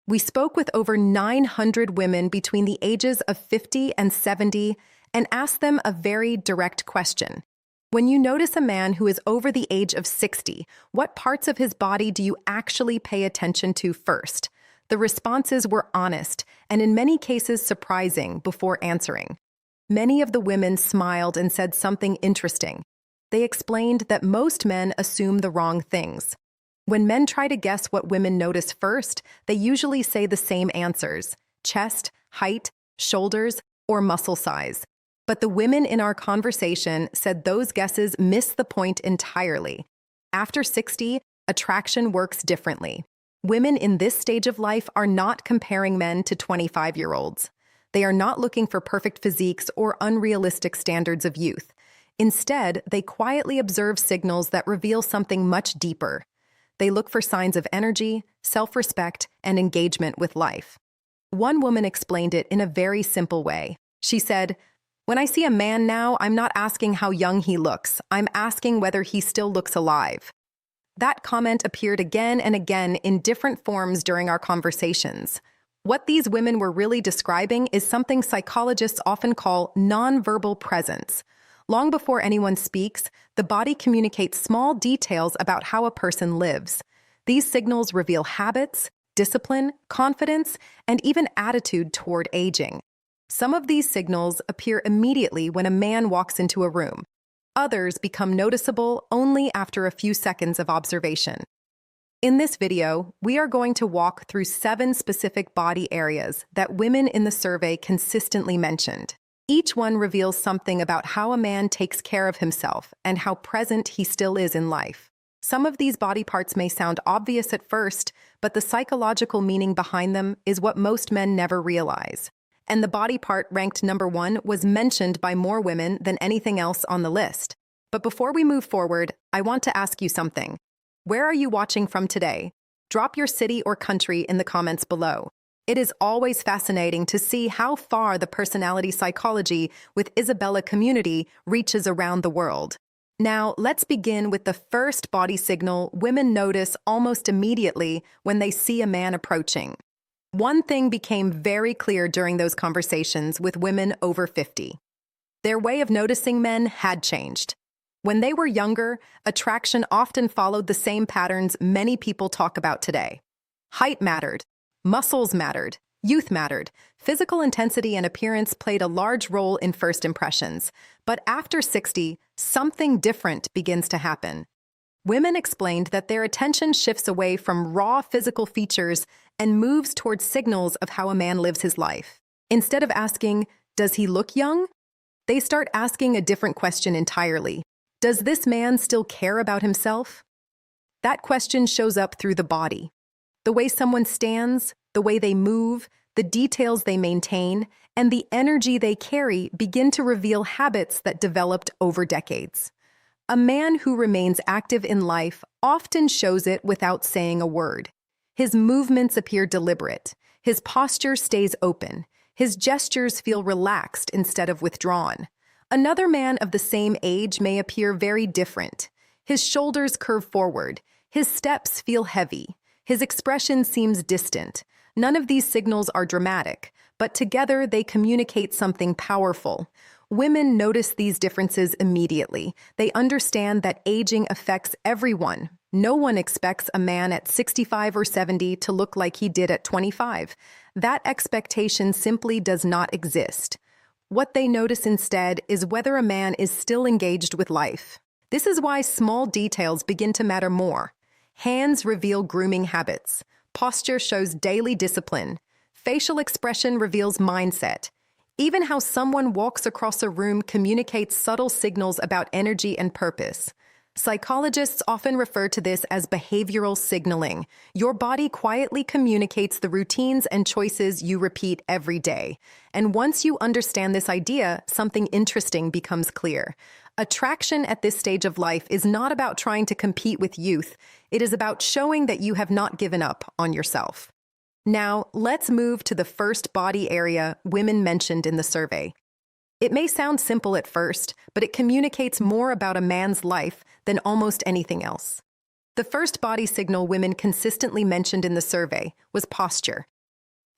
We spoke with over 900 women between the ages of 50 and 70 and asked them a very direct question. When you notice a man who is over the age of 60, what parts of his body do you actually pay attention to first? The responses were honest and in many cases surprising before answering. Many of the women smiled and said something interesting. They explained that most men assume the wrong things. When men try to guess what women notice first, they usually say the same answers: chest, height, shoulders, or muscle size. But the women in our conversation said those guesses miss the point entirely. After 60, attraction works differently. Women in this stage of life are not comparing men to 25-year-olds. They are not looking for perfect physiques or unrealistic standards of youth. Instead, they quietly observe signals that reveal something much deeper. They look for signs of energy, self-respect, and engagement with life. One woman explained it in a very simple way. She said, "When I see a man now, I'm not asking how young he looks. I'm asking whether he still looks alive." That comment appeared again and again in different forms during our conversations. What these women were really describing is something psychologists often call nonverbal presence. Long before anyone speaks, the body communicates small details about how a person lives. These signals reveal habits, discipline, confidence, and even attitude toward aging. Some of these signals appear immediately when a man walks into a room. Others become noticeable only after a few seconds of observation. In this video, we are going to walk through 7 specific body areas that women in the survey consistently mentioned. Each one reveals something about how a man takes care of himself and how present he still is in life. Some of these body parts may sound obvious at first, but the psychological meaning behind them is what most men never realize. And the body part ranked number 1 was mentioned by more women than anything else on the list. But before we move forward, I want to ask you something. Where are you watching from today? Drop your city or country in the comments below. It is always fascinating to see how far the personality psychology with Isabella community reaches around the world. Now, let's begin with the first body signal women notice almost immediately when they see a man approaching. One thing became very clear during those conversations with women over 50. Their way of noticing men had changed. When they were younger, attraction often followed the same patterns many people talk about today. Height mattered, muscles mattered, youth mattered, physical intensity and appearance played a large role in first impressions. But after 60, something different begins to happen. Women explained that their attention shifts away from raw physical features and moves towards signals of how a man lives his life. Instead of asking, "Does he look young?" they start asking a different question entirely. Does this man still care about himself? That question shows up through the body. The way someone stands, the way they move, the details they maintain, and the energy they carry begin to reveal habits that developed over decades. A man who remains active in life often shows it without saying a word. His movements appear deliberate. His posture stays open. His gestures feel relaxed instead of withdrawn. Another man of the same age may appear very different. His shoulders curve forward. His steps feel heavy. His expression seems distant. None of these signals are dramatic, but together they communicate something powerful. Women notice these differences immediately. They understand that aging affects everyone. No one expects a man at 65 or 70 to look like he did at 25. That expectation simply does not exist. What they notice instead is whether a man is still engaged with life. This is why small details begin to matter more. Hands reveal grooming habits. Posture shows daily discipline. Facial expression reveals mindset. Even how someone walks across a room communicates subtle signals about energy and purpose. Psychologists often refer to this as behavioral signaling. Your body quietly communicates the routines and choices you repeat every day. And once you understand this idea, something interesting becomes clear. Attraction at this stage of life is not about trying to compete with youth. It is about showing that you have not given up on yourself. Now, let's move to the first body area women mentioned in the survey. It may sound simple at first, but it communicates more about a man's life than almost anything else. The first body signal women consistently mentioned in the survey was posture.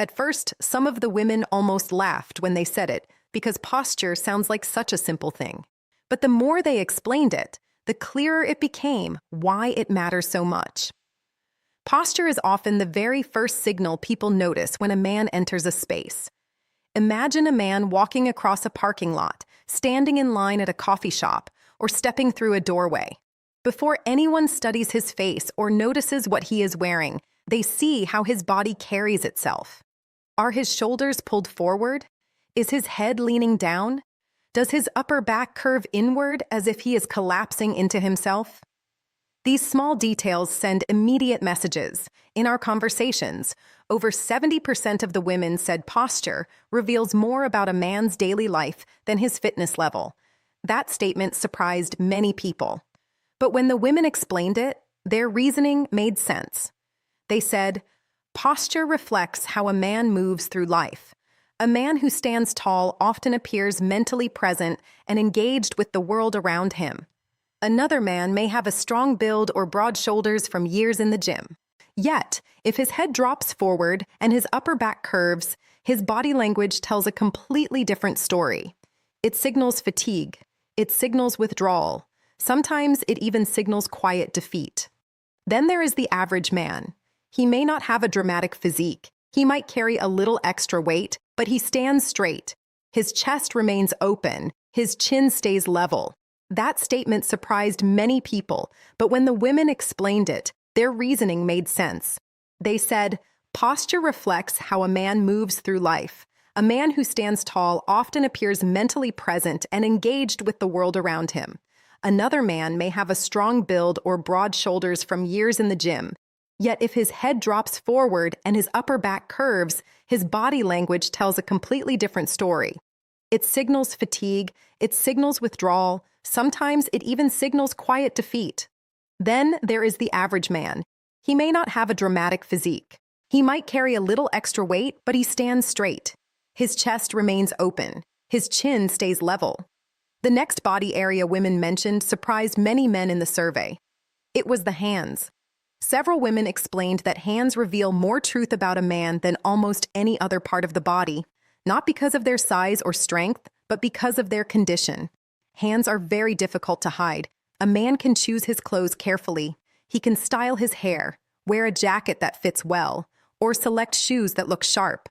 At first, some of the women almost laughed when they said it, because posture sounds like such a simple thing. But the more they explained it, the clearer it became why it matters so much. Posture is often the very first signal people notice when a man enters a space. Imagine a man walking across a parking lot, standing in line at a coffee shop, or stepping through a doorway. Before anyone studies his face or notices what he is wearing, they see how his body carries itself. Are his shoulders pulled forward? Is his head leaning down? Does his upper back curve inward as if he is collapsing into himself? These small details send immediate messages. In our conversations, over 70% of the women said posture reveals more about a man's daily life than his fitness level. That statement surprised many people. But when the women explained it, their reasoning made sense. They said, posture reflects how a man moves through life. A man who stands tall often appears mentally present and engaged with the world around him. Another man may have a strong build or broad shoulders from years in the gym. Yet, if his head drops forward and his upper back curves, his body language tells a completely different story. It signals fatigue. It signals withdrawal. Sometimes it even signals quiet defeat. Then there is the average man. He may not have a dramatic physique. He might carry a little extra weight, but he stands straight. His chest remains open. His chin stays level. That statement surprised many people, but when the women explained it, their reasoning made sense. They said, posture reflects how a man moves through life. A man who stands tall often appears mentally present and engaged with the world around him. Another man may have a strong build or broad shoulders from years in the gym. Yet if his head drops forward and his upper back curves, his body language tells a completely different story. It signals fatigue, it signals withdrawal, sometimes it even signals quiet defeat. Then there is the average man. He may not have a dramatic physique. He might carry a little extra weight, but he stands straight. His chest remains open. His chin stays level. The next body area women mentioned surprised many men in the survey. It was the hands. Several women explained that hands reveal more truth about a man than almost any other part of the body, not because of their size or strength, but because of their condition. Hands are very difficult to hide. A man can choose his clothes carefully. He can style his hair, wear a jacket that fits well, or select shoes that look sharp.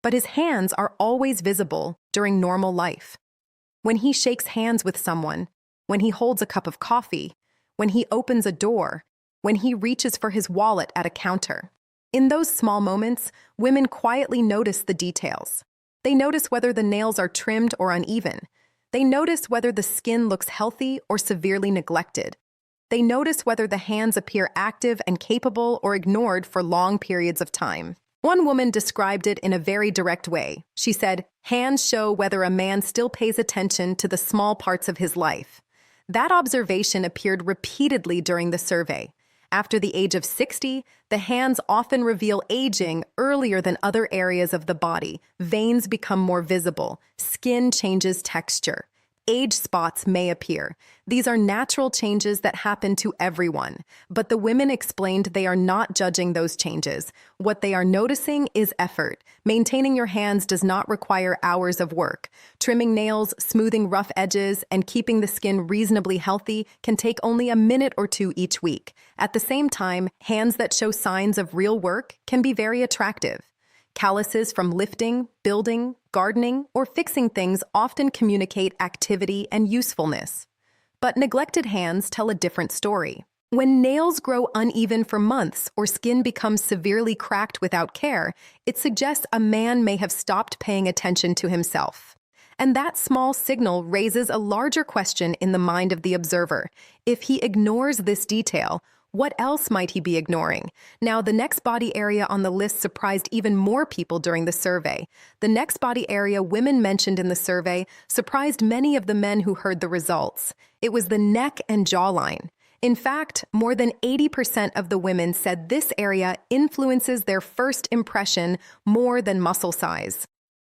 But his hands are always visible during normal life. When he shakes hands with someone, when he holds a cup of coffee, when he opens a door, when he reaches for his wallet at a counter. In those small moments, women quietly notice the details. They notice whether the nails are trimmed or uneven. They notice whether the skin looks healthy or severely neglected. They notice whether the hands appear active and capable or ignored for long periods of time. One woman described it in a very direct way. She said, hands show whether a man still pays attention to the small parts of his life. That observation appeared repeatedly during the survey. After the age of 60, the hands often reveal aging earlier than other areas of the body. Veins become more visible. Skin changes texture. Age spots may appear. These are natural changes that happen to everyone, but the women explained they are not judging those changes. What they are noticing is effort. Maintaining your hands does not require hours of work. Trimming nails, smoothing rough edges, and keeping the skin reasonably healthy can take only a minute or two each week. At the same time, hands that show signs of real work can be very attractive. Calluses from lifting, building, gardening, or fixing things often communicate activity and usefulness. But neglected hands tell a different story. When nails grow uneven for months or skin becomes severely cracked without care, it suggests a man may have stopped paying attention to himself. And that small signal raises a larger question in the mind of the observer. If he ignores this detail, what else might he be ignoring? Now, the next body area on the list surprised even more people during the survey. The next body area women mentioned in the survey surprised many of the men who heard the results. It was the neck and jawline. In fact, more than 80% of the women said this area influences their first impression more than muscle size.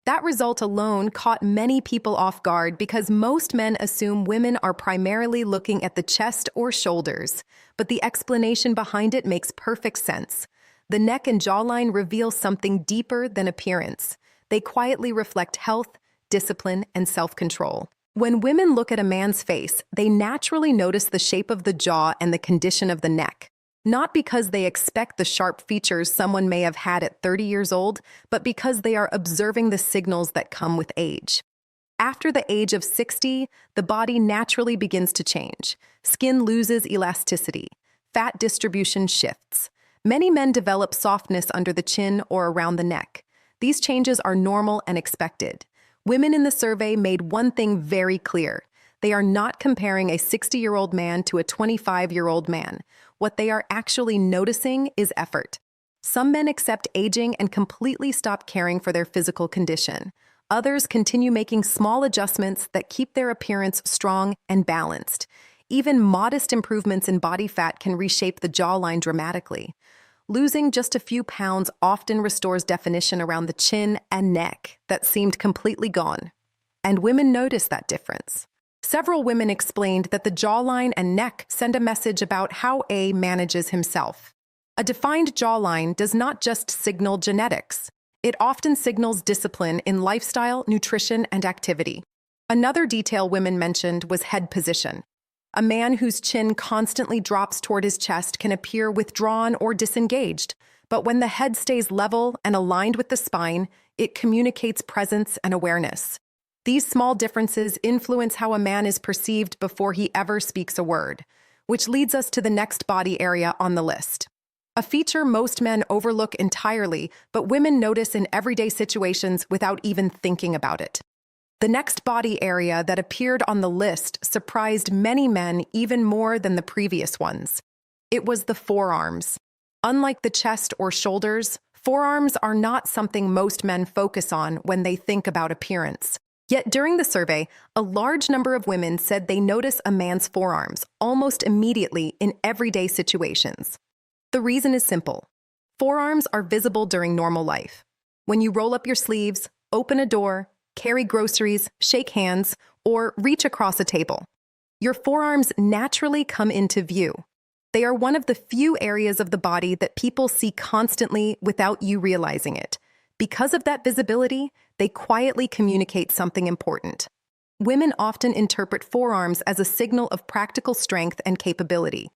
That result alone caught many people off guard because most men assume women are primarily looking at the chest or shoulders, but the explanation behind it makes perfect sense. The neck and jawline reveal something deeper than appearance. They quietly reflect health, discipline, and self-control. When women look at a man's face, they naturally notice the shape of the jaw and the condition of the neck. Not because they expect the sharp features someone may have had at 30 years old, but because they are observing the signals that come with age. After the age of 60, the body naturally begins to change. Skin loses elasticity. Fat distribution shifts. Many men develop softness under the chin or around the neck. These changes are normal and expected. Women in the survey made one thing very clear. They are not comparing a 60-year-old man to a 25-year-old man. What they are actually noticing is effort. Some men accept aging and completely stop caring for their physical condition. Others continue making small adjustments that keep their appearance strong and balanced. Even modest improvements in body fat can reshape the jawline dramatically. Losing just a few pounds often restores definition around the chin and neck that seemed completely gone. And women notice that difference. Several women explained that the jawline and neck send a message about how a manages himself. A defined jawline does not just signal genetics. It often signals discipline in lifestyle, nutrition, and activity. Another detail women mentioned was head position. A man whose chin constantly drops toward his chest can appear withdrawn or disengaged, but when the head stays level and aligned with the spine, it communicates presence and awareness. These small differences influence how a man is perceived before he ever speaks a word, which leads us to the next body area on the list. A feature most men overlook entirely, but women notice in everyday situations without even thinking about it. The next body area that appeared on the list surprised many men even more than the previous ones. It was the forearms. Unlike the chest or shoulders, forearms are not something most men focus on when they think about appearance. Yet during the survey, a large number of women said they notice a man's forearms almost immediately in everyday situations. The reason is simple. Forearms are visible during normal life. When you roll up your sleeves, open a door, carry groceries, shake hands, or reach across a table, your forearms naturally come into view. They are one of the few areas of the body that people see constantly without you realizing it. Because of that visibility, they quietly communicate something important. Women often interpret forearms as a signal of practical strength and capability.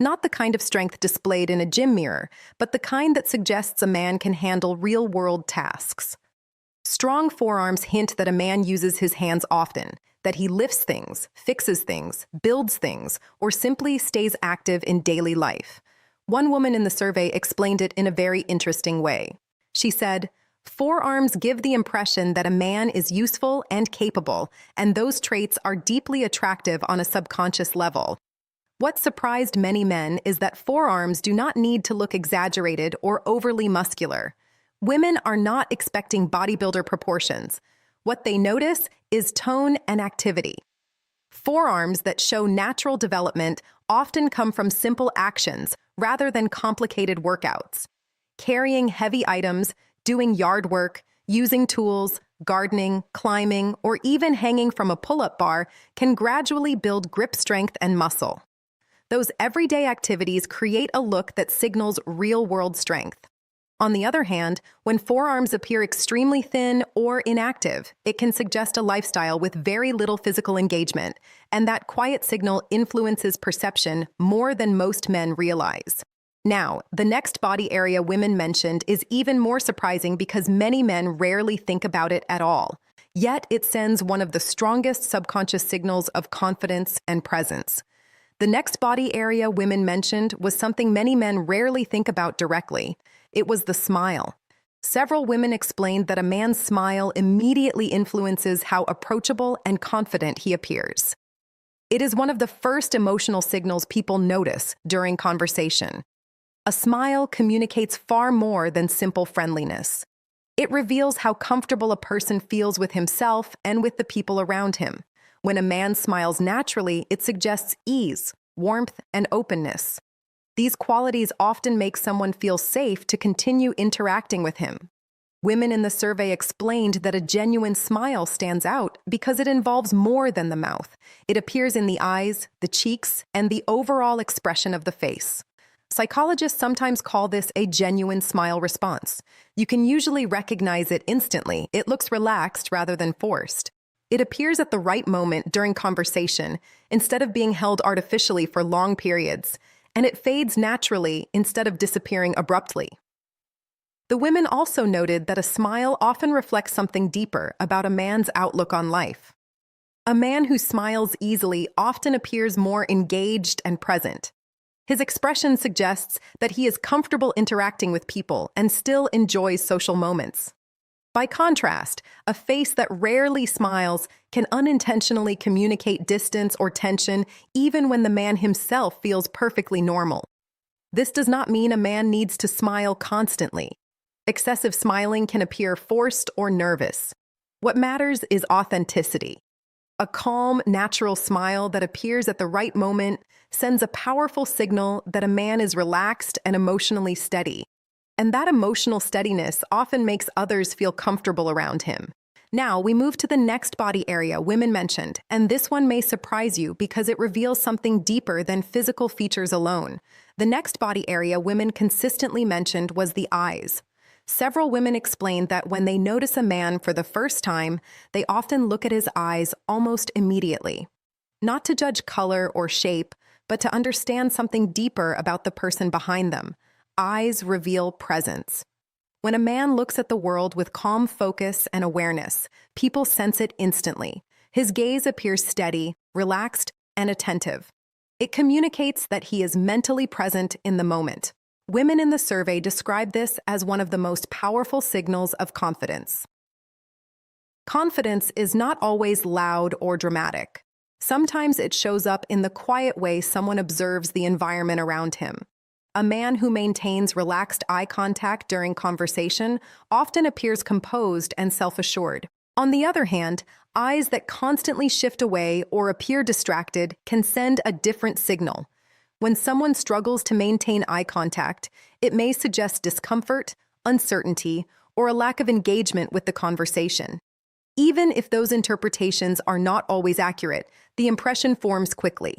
Not the kind of strength displayed in a gym mirror, but the kind that suggests a man can handle real-world tasks. Strong forearms hint that a man uses his hands often, that he lifts things, fixes things, builds things, or simply stays active in daily life. One woman in the survey explained it in a very interesting way. She said, "Forearms give the impression that a man is useful and capable, and those traits are deeply attractive on a subconscious level." What surprised many men is that forearms do not need to look exaggerated or overly muscular. Women are not expecting bodybuilder proportions. What they notice is tone and activity. Forearms that show natural development often come from simple actions rather than complicated workouts. Carrying heavy items, doing yard work, using tools, gardening, climbing, or even hanging from a pull-up bar can gradually build grip strength and muscle. Those everyday activities create a look that signals real-world strength. On the other hand, when forearms appear extremely thin or inactive, it can suggest a lifestyle with very little physical engagement, and that quiet signal influences perception more than most men realize. Now, the next body area women mentioned is even more surprising because many men rarely think about it at all. Yet it sends one of the strongest subconscious signals of confidence and presence. The next body area women mentioned was something many men rarely think about directly. It was the smile. Several women explained that a man's smile immediately influences how approachable and confident he appears. It is one of the first emotional signals people notice during conversation. A smile communicates far more than simple friendliness. It reveals how comfortable a person feels with himself and with the people around him. When a man smiles naturally, it suggests ease, warmth, and openness. These qualities often make someone feel safe to continue interacting with him. Women in the survey explained that a genuine smile stands out because it involves more than the mouth. It appears in the eyes, the cheeks, and the overall expression of the face. Psychologists sometimes call this a genuine smile response. You can usually recognize it instantly. It looks relaxed rather than forced. It appears at the right moment during conversation instead of being held artificially for long periods, and it fades naturally instead of disappearing abruptly. The women also noted that a smile often reflects something deeper about a man's outlook on life. A man who smiles easily often appears more engaged and present. His expression suggests that he is comfortable interacting with people and still enjoys social moments. By contrast, a face that rarely smiles can unintentionally communicate distance or tension even when the man himself feels perfectly normal. This does not mean a man needs to smile constantly. Excessive smiling can appear forced or nervous. What matters is authenticity. A calm, natural smile that appears at the right moment sends a powerful signal that a man is relaxed and emotionally steady. And that emotional steadiness often makes others feel comfortable around him. Now, we move to the next body area women mentioned, and this one may surprise you because it reveals something deeper than physical features alone. The next body area women consistently mentioned was the eyes. Several women explained that when they notice a man for the first time, they often look at his eyes almost immediately. Not to judge color or shape, but to understand something deeper about the person behind them. Eyes reveal presence. When a man looks at the world with calm focus and awareness, people sense it instantly. His gaze appears steady, relaxed, and attentive. It communicates that he is mentally present in the moment. Women in the survey described this as one of the most powerful signals of confidence. Confidence is not always loud or dramatic. Sometimes it shows up in the quiet way someone observes the environment around him. A man who maintains relaxed eye contact during conversation often appears composed and self-assured. On the other hand, eyes that constantly shift away or appear distracted can send a different signal. When someone struggles to maintain eye contact, it may suggest discomfort, uncertainty, or a lack of engagement with the conversation. Even if those interpretations are not always accurate, the impression forms quickly.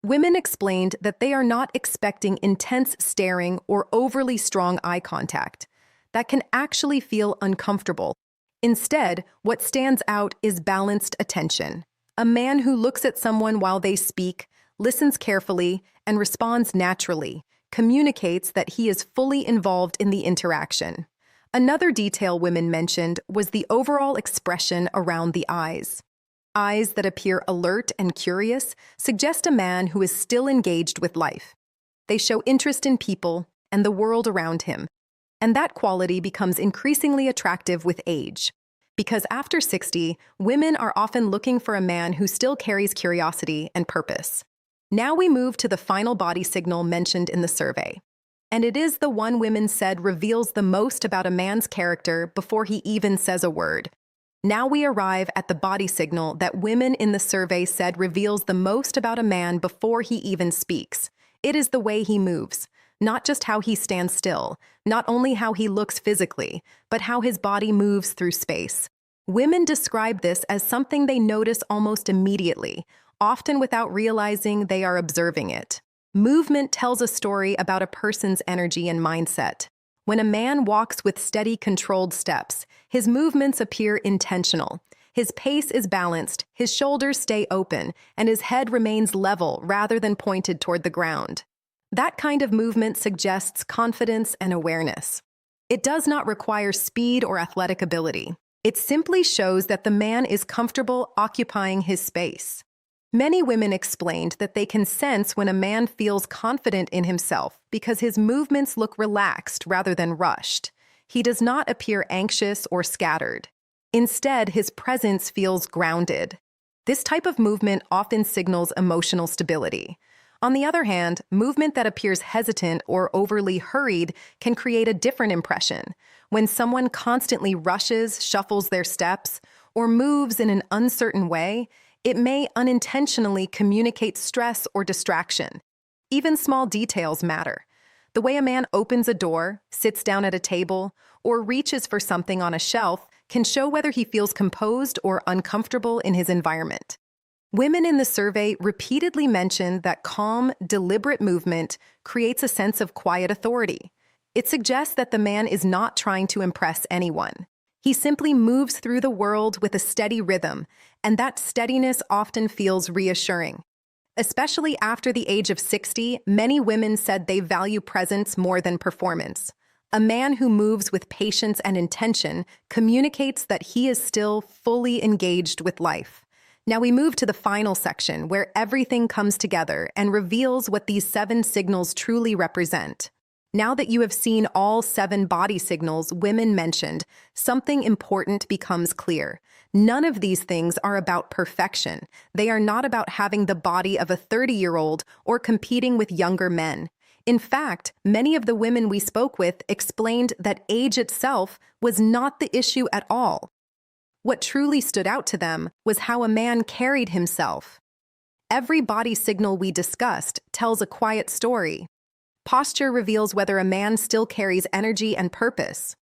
Women explained that they are not expecting intense staring or overly strong eye contact. That can actually feel uncomfortable. Instead, what stands out is balanced attention. A man who looks at someone while they speak, listens carefully, and responds naturally, communicates that he is fully involved in the interaction. Another detail women mentioned was the overall expression around the eyes. Eyes that appear alert and curious suggest a man who is still engaged with life. They show interest in people and the world around him, and that quality becomes increasingly attractive with age. Because after 60, women are often looking for a man who still carries curiosity and purpose. Now we move to the final body signal mentioned in the survey. And it is the one women said reveals the most about a man's character before he even says a word. Now we arrive at the body signal that women in the survey said reveals the most about a man before he even speaks. It is the way he moves, not just how he stands still, not only how he looks physically, but how his body moves through space. Women describe this as something they notice almost immediately, often without realizing they are observing it. Movement tells a story about a person's energy and mindset. When a man walks with steady, controlled steps, his movements appear intentional. His pace is balanced, his shoulders stay open, and his head remains level rather than pointed toward the ground. That kind of movement suggests confidence and awareness. It does not require speed or athletic ability. It simply shows that the man is comfortable occupying his space. Many women explained that they can sense when a man feels confident in himself because his movements look relaxed rather than rushed. He does not appear anxious or scattered. Instead, his presence feels grounded. This type of movement often signals emotional stability. On the other hand, movement that appears hesitant or overly hurried can create a different impression. When someone constantly rushes, shuffles their steps, or moves in an uncertain way, it may unintentionally communicate stress or distraction. Even small details matter. The way a man opens a door, sits down at a table, or reaches for something on a shelf can show whether he feels composed or uncomfortable in his environment. Women in the survey repeatedly mentioned that calm, deliberate movement creates a sense of quiet authority. It suggests that the man is not trying to impress anyone. He simply moves through the world with a steady rhythm, and that steadiness often feels reassuring. Especially after the age of 60, many women said they value presence more than performance. A man who moves with patience and intention communicates that he is still fully engaged with life. Now we move to the final section, where everything comes together and reveals what these 7 signals truly represent. Now that you have seen all 7 body signals women mentioned, something important becomes clear. None of these things are about perfection. They are not about having the body of a 30-year-old or competing with younger men. In fact, many of the women we spoke with explained that age itself was not the issue at all. What truly stood out to them was how a man carried himself. Every body signal we discussed tells a quiet story. Posture reveals whether a man still carries energy and purpose.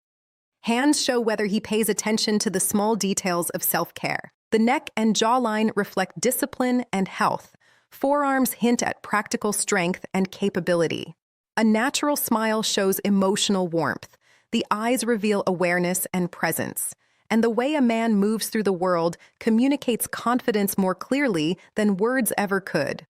Hands show whether he pays attention to the small details of self-care. The neck and jawline reflect discipline and health. Forearms hint at practical strength and capability. A natural smile shows emotional warmth. The eyes reveal awareness and presence. And the way a man moves through the world communicates confidence more clearly than words ever could.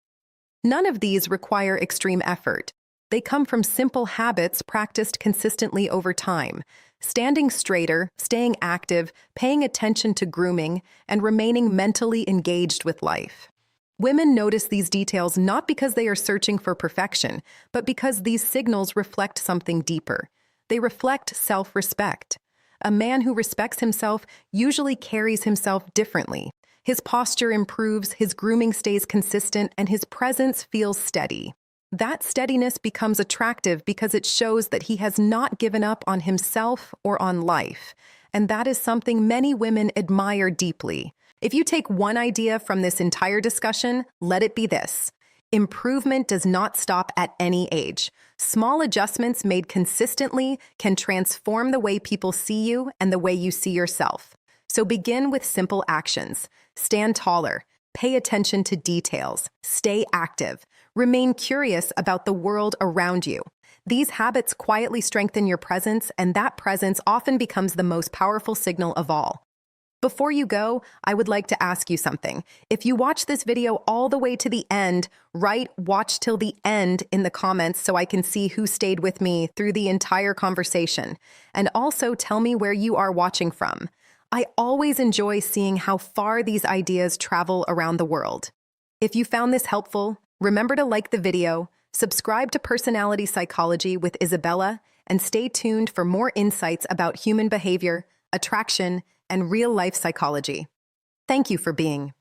None of these require extreme effort. They come from simple habits practiced consistently over time. Standing straighter, staying active, paying attention to grooming, and remaining mentally engaged with life. Women notice these details not because they are searching for perfection, but because these signals reflect something deeper. They reflect self-respect. A man who respects himself usually carries himself differently. His posture improves, his grooming stays consistent, and his presence feels steady. That steadiness becomes attractive because it shows that he has not given up on himself or on life, and that is something many women admire deeply. If you take one idea from this entire discussion, let it be this: improvement does not stop at any age. Small adjustments made consistently can transform the way people see you and the way you see yourself. So begin with simple actions. Stand taller. Pay attention to details. Stay active. Remain curious about the world around you. These habits quietly strengthen your presence, and that presence often becomes the most powerful signal of all. Before you go, I would like to ask you something. If you watch this video all the way to the end, write "watch till the end" in the comments so I can see who stayed with me through the entire conversation. And also tell me where you are watching from. I always enjoy seeing how far these ideas travel around the world. If you found this helpful, remember to like the video, subscribe to Personality Psychology with Isabella, and stay tuned for more insights about human behavior, attraction, and real-life psychology. Thank you for being